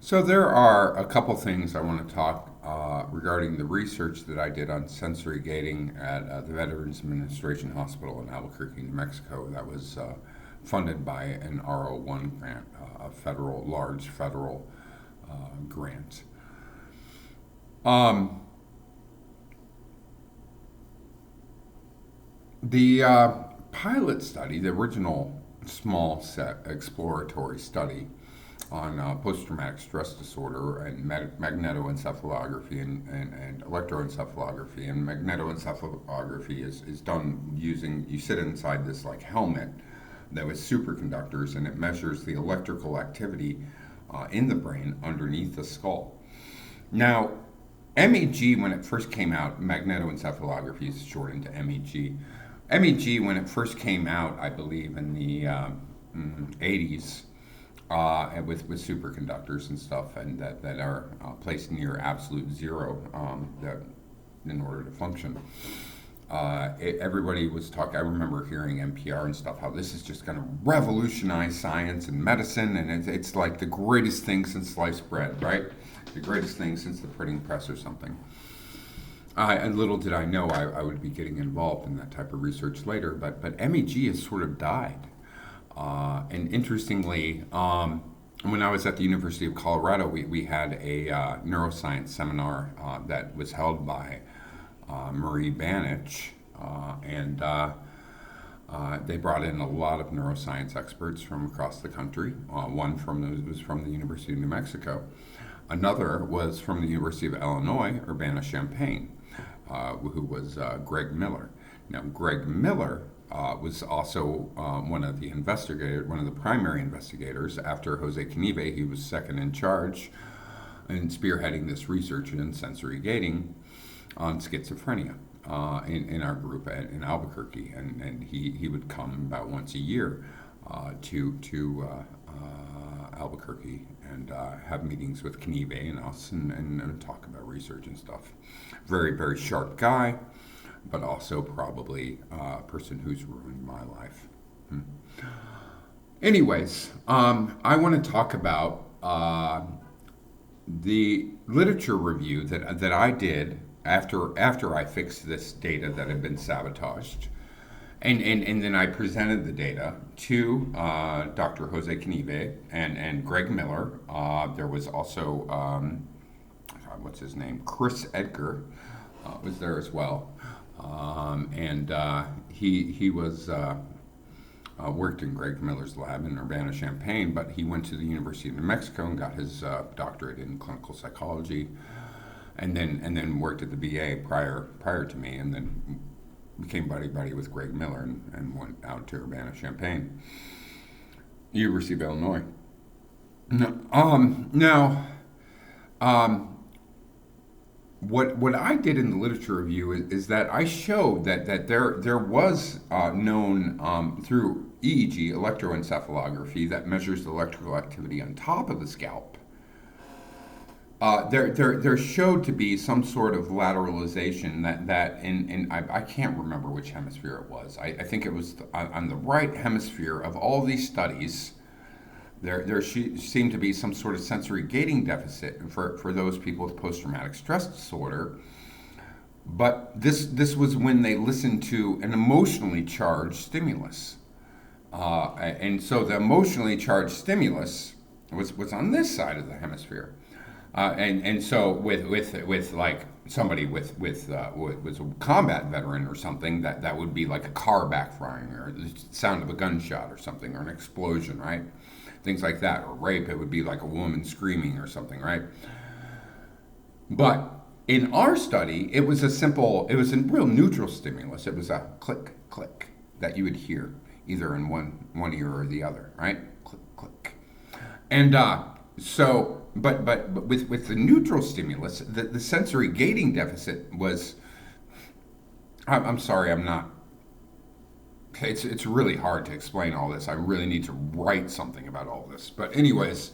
So there are a couple things I want to talk regarding the research that I did on sensory gating at the Veterans Administration Hospital in Albuquerque, New Mexico. That was funded by an RO1 grant, a large federal grant. Um, the pilot study, the original small set exploratory study, on post-traumatic stress disorder and magnetoencephalography and electroencephalography. And magnetoencephalography is done using, you sit inside this like helmet that was superconductors, and it measures the electrical activity in the brain underneath the skull. Now, MEG, when it first came out, magnetoencephalography is shortened to MEG. MEG, when it first came out, I believe in the 80s, with superconductors and stuff, and that are placed near absolute zero, that in order to function. Everybody was talking. I remember hearing NPR and stuff how this is just going to revolutionize science and medicine, and it's like the greatest thing since sliced bread, right? The greatest thing since the printing press or something. And little did I know I would be getting involved in that type of research later, but MEG has sort of died. And interestingly, when I was at the University of Colorado, we had a neuroscience seminar that was held by Marie Banich, and they brought in a lot of neuroscience experts from across the country. One was from the University of New Mexico. Another was from the University of Illinois, Urbana-Champaign, who was Greg Miller. Now, Greg Miller was also one of the primary investigators after Jose Canive. He was second in charge in spearheading this research in sensory gating on schizophrenia in our group in Albuquerque, and he would come about once a year to Albuquerque and have meetings with Canive and us and talk about research and stuff. Very, very sharp guy, but also probably a person who's ruined my life. Anyways, I want to talk about the literature review that I did after I fixed this data that had been sabotaged. And then I presented the data to Dr. Jose Canive and Greg Miller. There was also, what's his name? Chris Edgar was there as well. And he was worked in Greg Miller's lab in Urbana-Champaign, but he went to the University of New Mexico and got his doctorate in clinical psychology, and then worked at the VA prior to me, and then became buddy with Greg Miller and went out to Urbana-Champaign, University of Illinois. What I did in the literature review is that I showed that there was known through EEG, electroencephalography, that measures the electrical activity on top of the scalp. There showed to be some sort of lateralization that I can't remember which hemisphere it was. I think it was on the right hemisphere of all these studies. There seemed to be some sort of sensory gating deficit for those people with post-traumatic stress disorder. But this was when they listened to an emotionally charged stimulus. And so the emotionally charged stimulus was on this side of the hemisphere. And so with like somebody was a combat veteran or something, that would be like a car backfiring or the sound of a gunshot or something, or an explosion, right? Things like that. Or rape, it would be like a woman screaming or something, right? But in our study, it was a real neutral stimulus. It was a click, click that you would hear either in one ear or the other, right? Click, click. And but with the neutral stimulus, the sensory gating deficit was, I'm sorry, I'm not, it's really hard to explain all this. I really need to write something about all this. But anyways,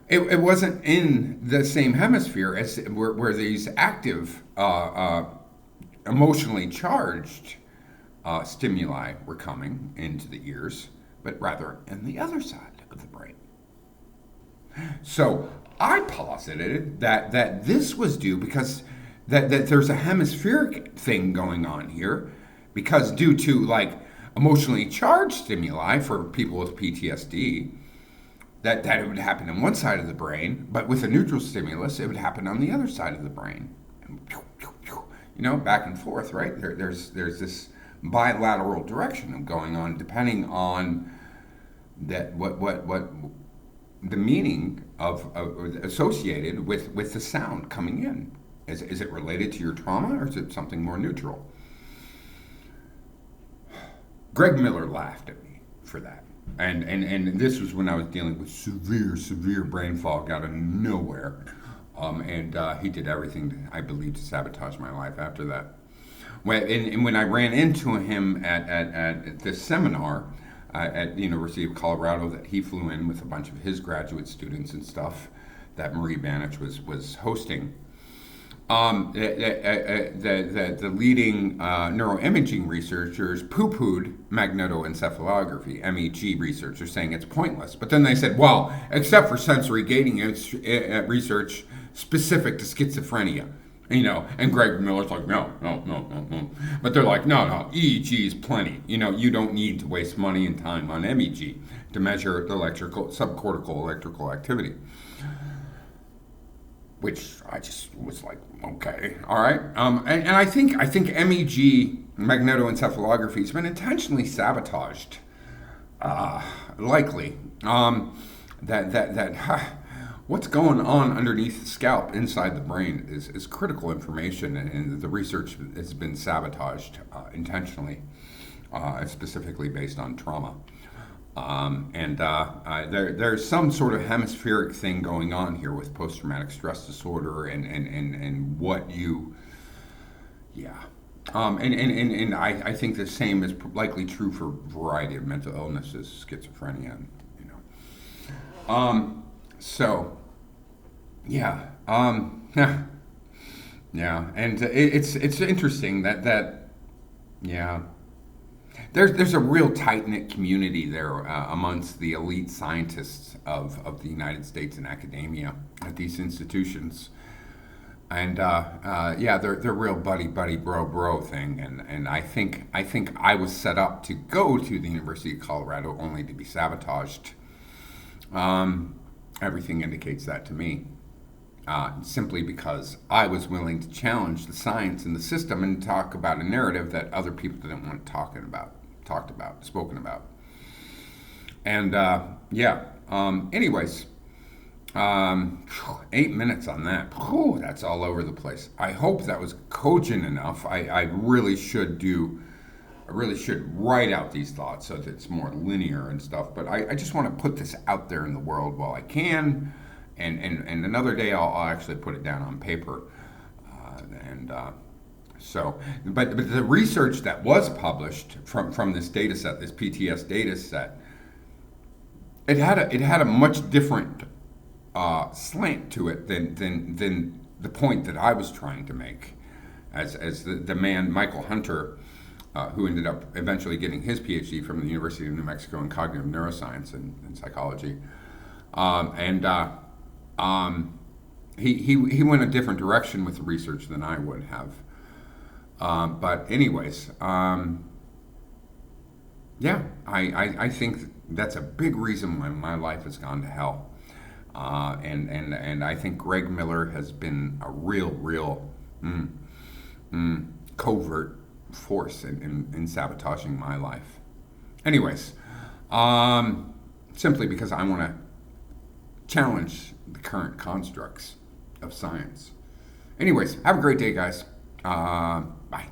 it wasn't in the same hemisphere as where these active, emotionally charged stimuli were coming into the ears, but rather in the other side of the brain. So I posited that this was due because that there's a hemispheric thing going on here, because due to like emotionally charged stimuli for people with PTSD, that it would happen on one side of the brain, but with a neutral stimulus, it would happen on the other side of the brain. You know, back and forth, right? There's this bilateral direction going on depending on that what the meaning of associated with the sound coming in. Is it related to your trauma, or is it something more neutral? Greg Miller laughed at me for that. And this was when I was dealing with severe brain fog out of nowhere. And he did everything, I believe, to sabotage my life after that. When I ran into him at this seminar at the University of Colorado that he flew in with a bunch of his graduate students and stuff that Marie Banich was hosting, the leading neuroimaging researchers poo-pooed magnetoencephalography, MEG research. They're saying it's pointless. But then they said, well, except for sensory gating research specific to schizophrenia. You know, and Greg Miller's like, no. But they're like, no, EEG is plenty. You know, you don't need to waste money and time on MEG to measure the subcortical electrical activity. Which I just was like, okay, all right. And I think MEG, magnetoencephalography, has been intentionally sabotaged. Likely. What's going on underneath the scalp inside the brain is critical information, and the research has been sabotaged intentionally, specifically based on trauma. There's some sort of hemispheric thing going on here with post-traumatic stress disorder and what you, yeah. I think the same is likely true for a variety of mental illnesses, schizophrenia, you know. So, yeah, yeah, and it's interesting that yeah. There's a real tight-knit community there amongst the elite scientists of the United States and academia at these institutions, and yeah, they're real buddy bro thing, and I think I was set up to go to the University of Colorado only to be sabotaged. Everything indicates that to me. Simply because I was willing to challenge the science and the system and talk about a narrative that other people didn't want spoken about. And yeah, anyways, 8 minutes on that. Whew, that's all over the place. I hope that was cogent enough. I really should write out these thoughts so that it's more linear and stuff, but I just want to put this out there in the world while I can. And another day I'll actually put it down on paper, but the research that was published from this data set, this PTS data set, it had a much different slant to it than the point that I was trying to make, as the man Michael Hunter, who ended up eventually getting his PhD from the University of New Mexico in cognitive neuroscience and psychology, he went a different direction with the research than I would have. But anyways, yeah, I think that's a big reason why my life has gone to hell. And I think Greg Miller has been a real covert force in sabotaging my life. Anyways, simply because I want to challenge the current constructs of science. Anyways, have a great day, guys. Bye.